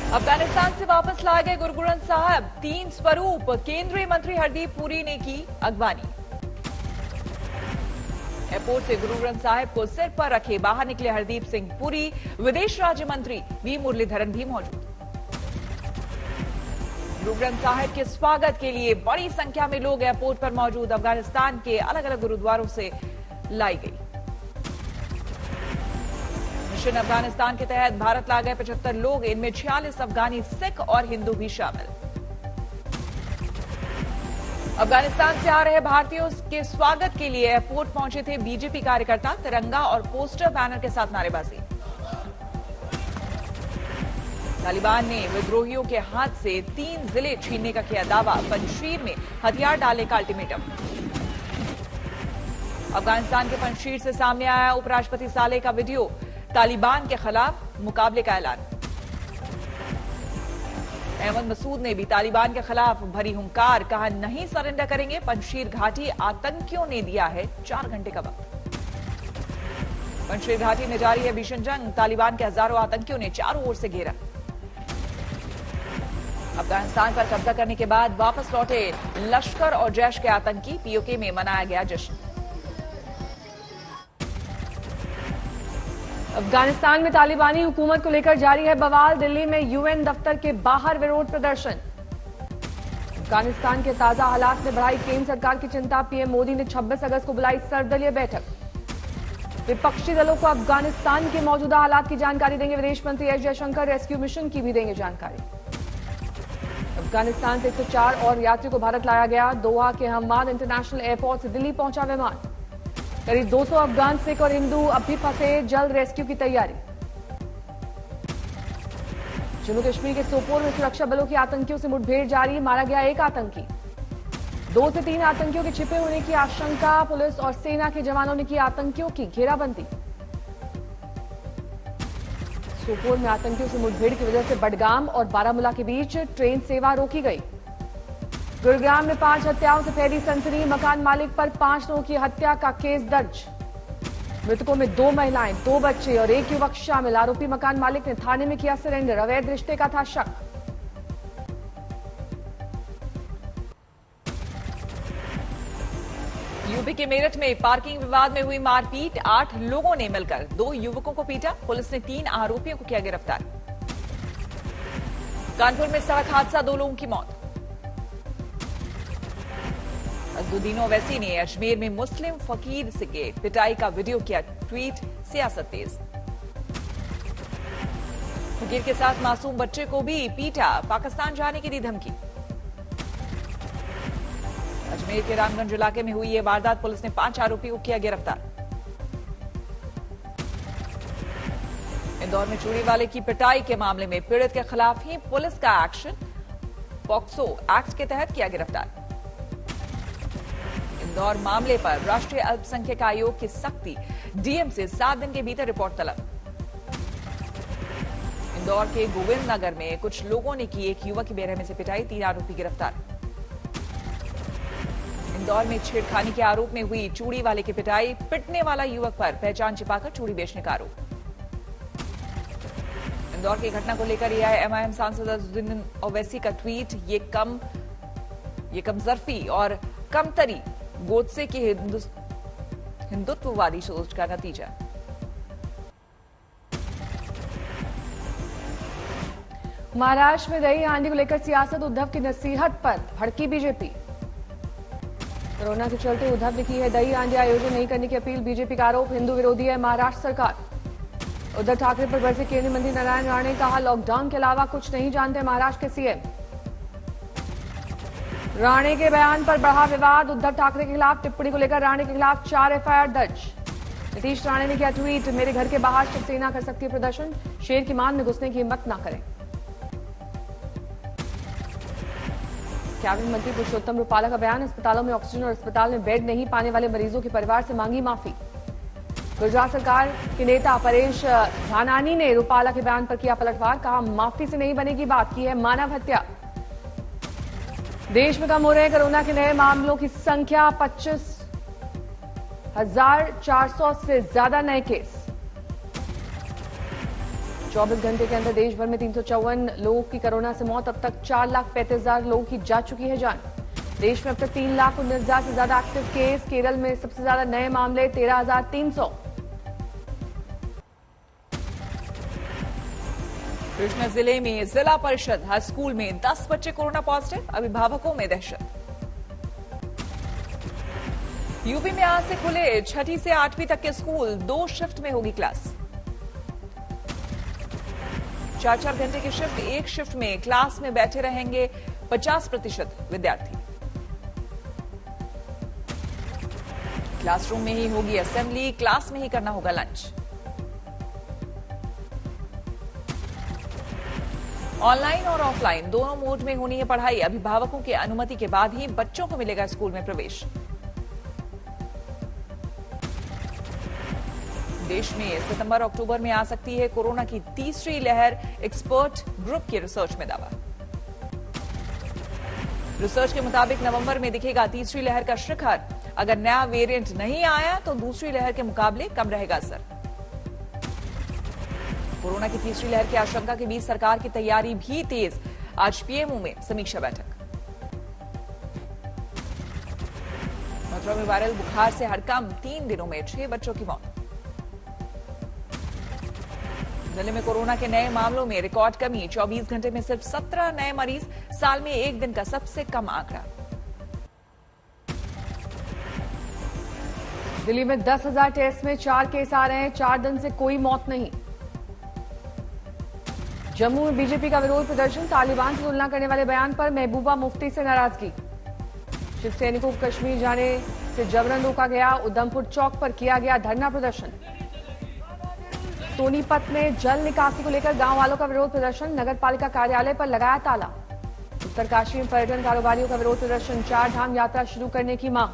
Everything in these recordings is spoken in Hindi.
अफगानिस्तान से वापस लाए गए गुरु ग्रंथ साहब 3 स्वरूप केंद्रीय मंत्री हरदीप पुरी ने की अगवानी। एयरपोर्ट से गुरु ग्रंथ साहिब को सिर पर रखे बाहर निकले हरदीप सिंह पुरी, विदेश राज्य मंत्री वी मुरलीधरन भी मौजूद। गुरु ग्रंथ साहिब के स्वागत के लिए बड़ी संख्या में लोग एयरपोर्ट पर मौजूद। अफगानिस्तान के अलग अलग गुरुद्वारों से लाई गई। मिशन अफगानिस्तान के तहत भारत ला गए 75 लोग, इनमें 46 अफगानी सिख और हिंदू भी शामिल। अफगानिस्तान से आ रहे भारतीयों के स्वागत के लिए एयरपोर्ट पहुंचे थे बीजेपी कार्यकर्ता। तिरंगा और पोस्टर बैनर के साथ नारेबाजी। तालिबान ने विद्रोहियों के हाथ से 3 जिले छीनने का किया दावा। पंजशीर में हथियार डालने का अल्टीमेटम। अफगानिस्तान के पंजशीर से सामने आया उपराष्ट्रपति सालेह का वीडियो। तालिबान के खिलाफ मुकाबले का ऐलान। अहमद मसूद ने भी तालिबान के खिलाफ भरी हुंकार, कहा नहीं सरेंडर करेंगे। पंजशीर घाटी आतंकियों ने दिया है 4 घंटे का वक्त। पंजशीर घाटी में जारी है भीषण जंग। तालिबान के हजारों आतंकियों ने चारों ओर से घेरा। अफगानिस्तान पर कब्जा करने के बाद वापस लौटे लश्कर और जैश के आतंकी। पीओके में मनाया गया जश्न। अफगानिस्तान में तालिबानी हुकूमत को लेकर जारी है बवाल। दिल्ली में यूएन दफ्तर के बाहर विरोध प्रदर्शन। अफगानिस्तान के ताजा हालात में बढ़ाई केंद्र सरकार की चिंता। पीएम मोदी ने 26 अगस्त को बुलाई सर्वदलीय बैठक। विपक्षी दलों को अफगानिस्तान के मौजूदा हालात की जानकारी देंगे विदेश मंत्री एस जयशंकर। रेस्क्यू मिशन की भी देंगे जानकारी। अफगानिस्तान से 104 और यात्री को भारत लाया गया। दोहा के हम्माद इंटरनेशनल एयरपोर्ट से दिल्ली पहुंचा विमान। करीब 200 अफगान सिख और हिंदू अब भी फंसे, जल्द रेस्क्यू की तैयारी। जम्मू कश्मीर के सोपोर में सुरक्षा बलों की आतंकियों से मुठभेड़ जारी। मारा गया 1 आतंकी। 2 से 3 आतंकियों के छिपे होने की आशंका। पुलिस और सेना के जवानों ने की आतंकियों की घेराबंदी। सोपोर में आतंकियों से मुठभेड़ की वजह से बडगाम और बारामूला के बीच ट्रेन सेवा रोकी गई। गुरुग्राम में 5 हत्याओं से फैली सनसनी। मकान मालिक पर 5 लोगों की हत्या का केस दर्ज। मृतकों में 2 महिलाएं, 2 बच्चे और 1 युवक शामिल। आरोपी मकान मालिक ने थाने में किया सरेंडर। अवैध रिश्ते का था शक। यूपी के मेरठ में पार्किंग विवाद में हुई मारपीट। 8 लोगों ने मिलकर 2 युवकों को पीटा। पुलिस ने 3 आरोपियों को किया गिरफ्तार। कानपुर में सड़क हादसा, 2 लोगों की मौत। अजदुद्दीन ओवैसी ने अजमेर में मुस्लिम फकीर से के पिटाई का वीडियो किया ट्वीट। सियासत तेज। फकीर के साथ मासूम बच्चे को भी पीटा। पाकिस्तान जाने की दी धमकी। अजमेर के रामगंज इलाके में हुई यह वारदात। पुलिस ने 5 आरोपियों को किया गिरफ्तार। इंदौर में चूड़ी वाले की पिटाई के मामले में पीड़ित के खिलाफ ही पुलिस का एक्शन। पॉक्सो एक्ट के तहत किया गिरफ्तार। इंदौर मामले पर राष्ट्रीय अल्पसंख्यक आयोग की सख्ती। डीएम से 7 दिन के भीतर रिपोर्ट तलब। इंदौर के गोविंद नगर में कुछ लोगों ने की एक युवक की बेरहमी से पिटाई। 3 आरोपी गिरफ्तार। इंदौर में छेड़खानी के आरोप में हुई चूड़ी वाले की पिटाई। पिटने वाला युवक पर पहचान छिपाकर चूड़ी बेचने का आरोप। इंदौर की घटना को लेकर एआईएमआईएम सांसद अजदुद्दीन ओवैसी का ट्वीट। ये कमजरफी और कमतरी गोडसे की हिंदुत्ववादी सोच का नतीजा। महाराष्ट्र में दही हांडी को लेकर सियासत। उद्धव की नसीहत पर भड़की बीजेपी। कोरोना के चलते उद्धव ने की है दही हांडी आयोजन नहीं करने की अपील। बीजेपी का आरोप, हिंदू विरोधी है महाराष्ट्र सरकार। उद्धव ठाकरे पर बरसे केंद्रीय मंत्री नारायण राणे। कहा लॉकडाउन के अलावा कुछ नहीं जानते महाराष्ट्र के सीएम। राणे के बयान पर बढ़ा विवाद। उद्धव ठाकरे के खिलाफ टिप्पणी को लेकर राणे के खिलाफ 4 एफआईआर दर्ज। नीतीश राणे ने किया ट्वीट, मेरे घर के बाहर शिवसेना कर सकती है प्रदर्शन। शेर की मान में घुसने की हिम्मत न करें। कैबिनेट मंत्री पुरुषोत्तम रूपाला का बयान, अस्पतालों में ऑक्सीजन और अस्पताल में बेड नहीं पाने वाले मरीजों के परिवार से मांगी माफी। गुजरात सरकार के नेता परेश धानानी ने रूपाला के बयान पर किया पलटवार। कहा माफी से नहीं बनेगी बात, की है मानव हत्या। देश में कम हो रहे हैं कोरोना के नए मामलों की संख्या। 25,400 से ज्यादा नए केस। 24 घंटे के अंदर देश भर में 354 लोगों की कोरोना से मौत। अब तक 4,35,000 लोगों की जा चुकी है जान। देश में अब तक 3,19,000 से ज्यादा एक्टिव केस। केरल में सबसे ज्यादा नए मामले 13,300। कृष्णा जिले में जिला परिषद हाई स्कूल में 10 बच्चे कोरोना पॉजिटिव, अभिभावकों में दहशत। यूपी में आज से खुले 6ठी से 8वीं तक के स्कूल, 2 शिफ्ट में होगी क्लास। 4-4 घंटे की शिफ्ट, एक शिफ्ट में क्लास में बैठे रहेंगे 50% विद्यार्थी। क्लासरूम में ही होगी असेंबली, क्लास में ही करना होगा लंच। ऑनलाइन और ऑफलाइन दोनों मोड में होनी है पढ़ाई। अभिभावकों की अनुमति के बाद ही बच्चों को मिलेगा स्कूल में प्रवेश। देश में सितंबर अक्टूबर में आ सकती है कोरोना की तीसरी लहर, एक्सपर्ट ग्रुप के रिसर्च में दावा। रिसर्च के मुताबिक नवंबर में दिखेगा तीसरी लहर का शिखर। अगर नया वेरिएंट नहीं आया तो दूसरी लहर के मुकाबले कम रहेगा असर। कोरोना की तीसरी लहर की आशंका के बीच सरकार की तैयारी भी तेज। आज पीएमओ में समीक्षा बैठक। मथुरा में वायरल बुखार से हड़कंप, 3 दिनों में 6 बच्चों की मौत। जिले में कोरोना के नए मामलों में रिकॉर्ड कमी, 24 घंटे में सिर्फ 17 नए मरीज, साल में एक दिन का सबसे कम आंकड़ा। दिल्ली में 10,000 टेस्ट में 4 केस आ रहे हैं, 4 दिन से कोई मौत नहीं। जम्मू में बीजेपी का विरोध प्रदर्शन, तालिबान की तुलना करने वाले बयान पर महबूबा मुफ्ती से नाराजगी। शिव सैनिकों को कश्मीर जाने से जबरन रोका गया, उधमपुर चौक पर किया गया धरना प्रदर्शन। सोनीपत में जल निकासी को लेकर गांव वालों का विरोध प्रदर्शन, नगर पालिका कार्यालय पर लगाया ताला। उत्तरकाशी में पर्यटन कारोबारियों का विरोध प्रदर्शन, 4 धाम यात्रा शुरू करने की मांग।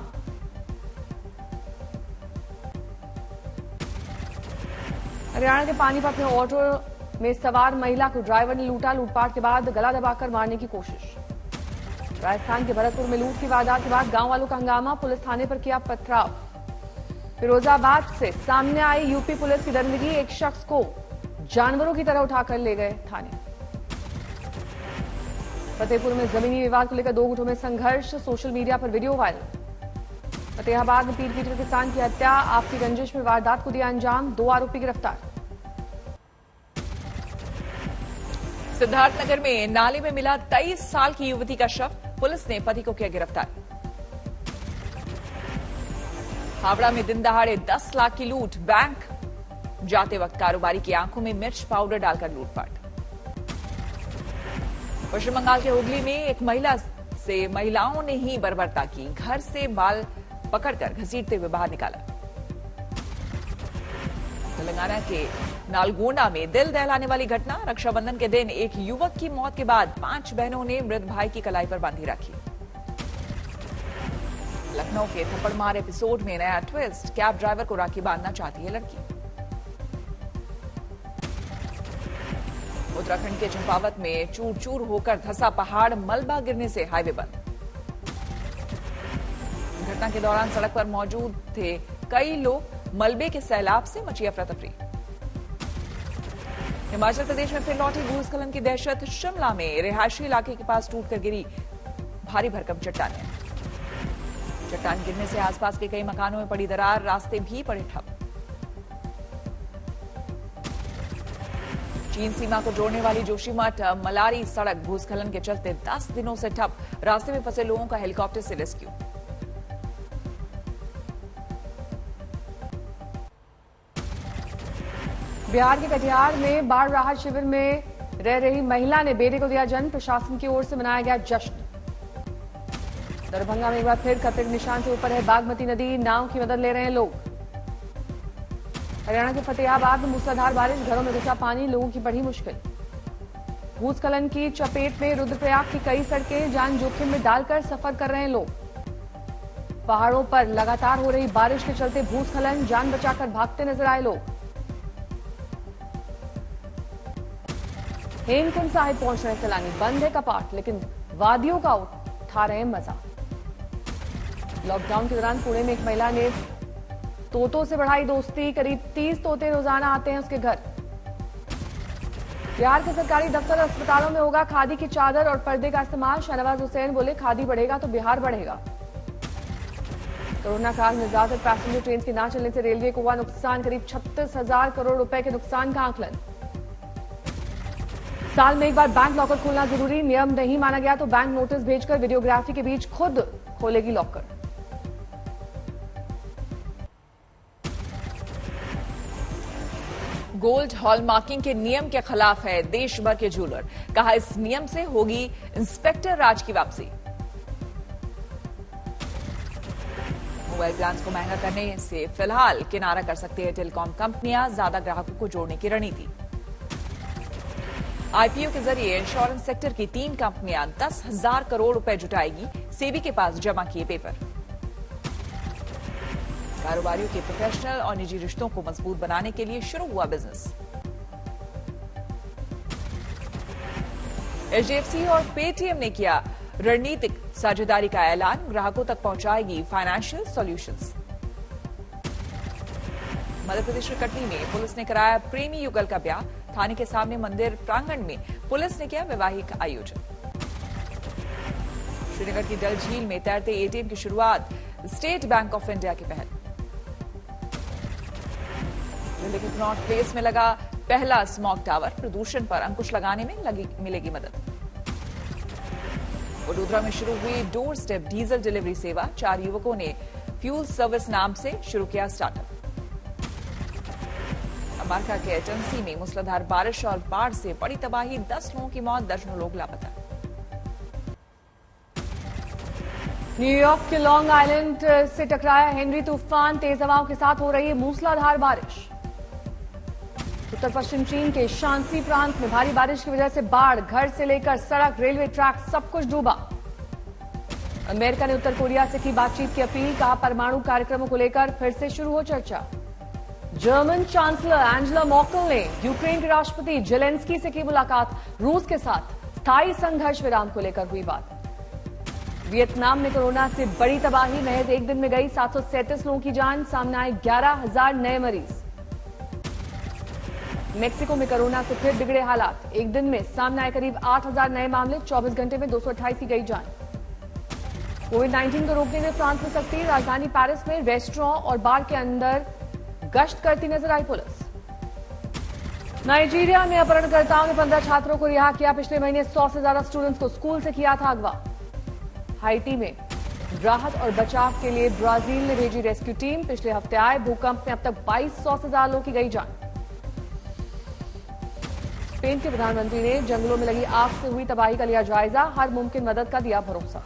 हरियाणा के पानीपत में ऑटो में सवार महिला को ड्राइवर ने लूटा, लूटपाट के बाद गला दबाकर मारने की कोशिश। राजस्थान के भरतपुर में लूट की वारदात के बाद गांव वालों का हंगामा, पुलिस थाने पर किया पथराव। फिरोजाबाद से सामने आई यूपी पुलिस की दरिंदगी, एक शख्स को जानवरों की तरह उठाकर ले गए थाने। फतेहपुर में जमीनी विवाद को लेकर 2 गुटों में संघर्ष, सोशल मीडिया पर वीडियो वायरल। फतेहाबाद में पीट पीटकर किसान की हत्या, आपसी रंजिश में वारदात को दिया अंजाम, 2 आरोपी गिरफ्तार। सिद्धार्थनगर में नाले में मिला 23 साल की युवती का शव, पुलिस ने पति को किया गिरफ्तार। हावड़ा में दिन दहाड़े 10 लाख की लूट, बैंक जाते वक्त कारोबारी की आंखों में मिर्च पाउडर डालकर लूटपाट। पश्चिम बंगाल के हुगली में एक महिला से महिलाओं ने ही बर्बरता की, घर से बाल पकड़कर घसीटते हुए बाहर निकाला। तेलंगाना के नालगोंडा में दिल दहलाने वाली घटना, रक्षाबंधन के दिन एक युवक की मौत के बाद 5 बहनों ने मृत भाई की कलाई पर बांधी राखी। लखनऊ के थप्पड़ मार एपिसोड में नया ट्विस्ट, कैब ड्राइवर को राखी बांधना चाहती है लड़की। उत्तराखंड के चंपावत में चूर चूर होकर धंसा पहाड़, मलबा गिरने से हाईवे बंद। घटना के दौरान सड़क पर मौजूद थे कई लोग, मलबे के सैलाब से मची अफरा तफरी। हिमाचल प्रदेश में फिर लौटी भूस्खलन की दहशत, शिमला में रिहायशी इलाके के पास टूटकर गिरी भारी भरकम चट्टानें। चट्टान गिरने से आसपास के कई मकानों में पड़ी दरार, रास्ते भी पड़े ठप। चीन सीमा को जोड़ने वाली जोशीमठ मलारी सड़क भूस्खलन के चलते 10 दिनों से ठप, रास्ते में फंसे लोगों का हेलीकॉप्टर से रेस्क्यू। बिहार के कटिहार में बाढ़ राहत शिविर में रह रही महिला ने बेटे को दिया जन्म, प्रशासन की ओर से मनाया गया जश्न। दरभंगा में एक बार फिर खतरे के निशान से ऊपर है बागमती नदी, नाव की मदद ले रहे हैं लोग। हरियाणा के फतेहाबाद में मूसलाधार बारिश, घरों में घुसा पानी, लोगों की बढ़ी मुश्किल। भूस्खलन की चपेट में रुद्रप्रयाग की कई सड़कें, जान जोखिम में डालकर सफर कर रहे हैं लोग। पहाड़ों पर लगातार हो रही बारिश के चलते भूस्खलन, जान बचाकर भागते नजर आए लोग। हेमकुंड साहिब पहुंच रहे सैलानी, बंद है कपाट, लेकिन वादियों का उठा रहे मजा। लॉकडाउन के दौरान पुणे में एक महिला ने तोतों से बढ़ाई दोस्ती, करीब 30 तोते रोजाना आते हैं उसके घर। बिहार के सरकारी दफ्तर और अस्पतालों में होगा खादी की चादर और पर्दे का इस्तेमाल। शहनवाज हुसैन बोले, खादी बढ़ेगा तो बिहार बढ़ेगा। कोरोना काल में ज्यादातर पैसेंजर ट्रेन के ना चलने से रेलवे को हुआ नुकसान, करीब 36,000 करोड़ रुपए के नुकसान का आकलन। साल में एक बार बैंक लॉकर खोलना जरूरी, नियम नहीं माना गया तो बैंक नोटिस भेजकर वीडियोग्राफी के बीच खुद खोलेगी लॉकर। गोल्ड हॉलमार्किंग के नियम के खिलाफ है देश भर के ज्वेलर। कहा, इस नियम से होगी इंस्पेक्टर राज की वापसी। मोबाइल प्लान को महंगा करने से फिलहाल किनारा कर सकती है टेलीकॉम कंपनियां, ज्यादा ग्राहकों को जोड़ने की रणनीति। आईपीओ के जरिए इंश्योरेंस सेक्टर की 3 कंपनियां 10,000 करोड़ रुपए जुटाएगी, सेबी के पास जमा किए पेपर। कारोबारियों के प्रोफेशनल और निजी रिश्तों को मजबूत बनाने के लिए शुरू हुआ बिजनेस। एचडीएफसी और पेटीएम ने किया रणनीतिक साझेदारी का ऐलान, ग्राहकों तक पहुंचाएगी फाइनेंशियल सॉल्यूशंस। मध्य प्रदेश के कटनी में पुलिस ने कराया प्रेमी युगल का ब्याह, थाने के सामने मंदिर प्रांगण में पुलिस ने किया वैवाहिक आयोजन। श्रीनगर की डल झील में तैरते एटीएम की शुरुआत स्टेट बैंक ऑफ इंडिया की पहल। दिल्ली के कनॉट प्लेस में लगा पहला स्मॉग टावर, प्रदूषण पर अंकुश लगाने में मिलेगी मदद। वडोदरा में शुरू हुई डोर स्टेप डीजल डिलीवरी सेवा, 4 युवकों ने फ्यूल सर्विस नाम से शुरू किया स्टार्टअप। अमेरिका के टेनेसी में मूसलाधार बारिश और बाढ़ से बड़ी तबाही, 10 लोगों की मौत, दर्जनों लोग लापता। न्यूयॉर्क के लॉन्ग आइलैंड से टकराया हेनरी तूफान, तेज हवाओं के साथ हो रही है मूसलाधार बारिश। उत्तर पश्चिम चीन के शांसी प्रांत में भारी बारिश की वजह से बाढ़, घर से लेकर सड़क, रेलवे ट्रैक सब कुछ डूबा। अमेरिका ने उत्तर कोरिया से की बातचीत की अपील, कहा परमाणु कार्यक्रमों को लेकर फिर से शुरू हो चर्चा। जर्मन चांसलर एंजेला मर्केल ने यूक्रेन के राष्ट्रपति जेलेंस्की से की मुलाकात, रूस के साथ स्थायी संघर्ष विराम को लेकर हुई बात। वियतनाम में कोरोना से बड़ी तबाही, महज एक दिन में गई 737 लोगों की जान, सामने आए 11,000 नए मरीज। मेक्सिको में कोरोना से फिर बिगड़े हालात, एक दिन में सामने आए करीब 8,000 नए मामले, 24 घंटे में 228 की गई जान। कोविड-19 को रोकने में फ्रांस में सख्ती, राजधानी पेरिस में रेस्टोरेंट और बार के अंदर गश्त करती नजर आई पुलिस। नाइजीरिया में अपहरणकर्ताओं ने 15 छात्रों को रिहा किया, पिछले महीने 100 से ज्यादा स्टूडेंट्स को स्कूल से किया था अगवा। हाइटी में राहत और बचाव के लिए ब्राजील ने भेजी रेस्क्यू टीम, पिछले हफ्ते आए भूकंप में अब तक 2200 से ज्यादा लोगों की गई जान। स्पेन के प्रधानमंत्री ने जंगलों में लगी आग से हुई तबाही का लिया जायजा, हर मुमकिन मदद का दिया भरोसा।